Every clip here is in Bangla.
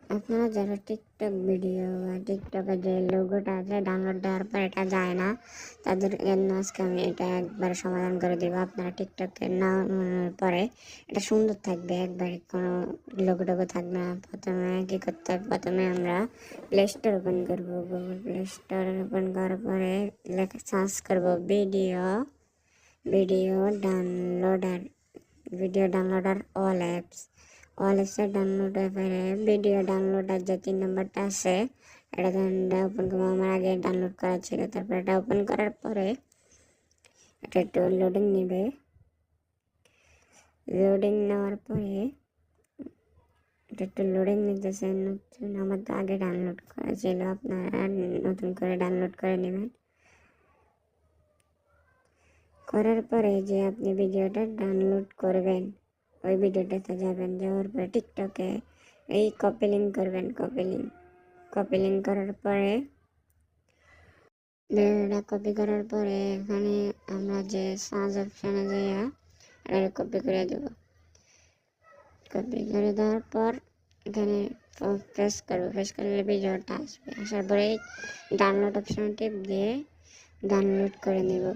আপনারা যারা টিকটক ভিডিও বা টিকটকে যে লোগোটা আছে ডাউনলোড দেওয়ার পর এটা যায় না, তাদের জন্য আজকে আমি এটা একবার সমাধান করে দেবো। আপনারা টিকটকে না পরে এটা সুন্দর থাকবে, একবারে কোনো লোগো টোগো থাকবে না। প্রথমে কী করতে হবে, প্রথমে আমরা প্লে স্টোর ওপেন করবো। গুগল প্লে স্টোর ওপেন করার পরে লেখা সার্চ করবো video downloader video downloader all apps. All অ্যাপসে ডাউনলোড হয়ে পরে ভিডিও ডাউনলোডার যে 3 নম্বরটা আছে এটা ওপেন করবো। আমার আগে ডাউনলোড করা ছিল, তারপর এটা ওপেন করার পরে এটা একটু লোডিং নেবে। লোডিং নেওয়ার পরে এটা একটু লোডিং নিতেছে। নতুন আমার তো আগে ডাউনলোড করা ছিল, আপনারা নতুন করে ডাউনলোড করে নেবেন। করার পরে যে আপনি ভিডিওটা ডাউনলোড করবেন ওই ভিডিওটাতে যাবেন, যাওয়ার পরে টিকটকে এই কপি লিঙ্ক করবেন। কপি লিঙ্ক করার পরে ভিডিওটা কপি করার পরে এখানে আমরা যে সার্চ অপশানে যাইয়া এটা কপি করে দেব। কপি করে দেওয়ার পর এখানে প্রেস করবো। প্রেস করলে ভিডিওটা আসবে। আসার পরে ডাউনলোড অপশানে টিপ দিয়ে ডাউনলোড করে নেব।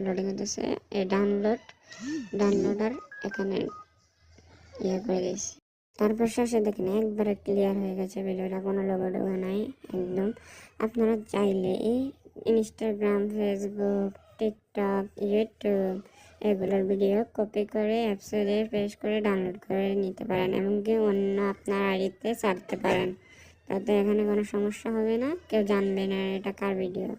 লোডিং হতেছে। এই ডাউনলোডার এখানে ইয়ে করে দিয়েছি। তারপর শেষে দেখেন একবারে ক্লিয়ার হয়ে গেছে ভিডিওটা, কোনো লোগো টোগো নাই একদম। আপনারা চাইলে ইনস্টাগ্রাম, ফেসবুক, টিকটক, ইউটিউব এগুলোর ভিডিও কপি করে অ্যাপসে দিয়ে পেস্ট করে ডাউনলোড করে নিতে পারেন, এমনকি অন্য আপনার আইডিতে ছাড়তে পারেন। তাতে এখানে কোনো সমস্যা হবে না, কেউ জানবে না এটা কার ভিডিও।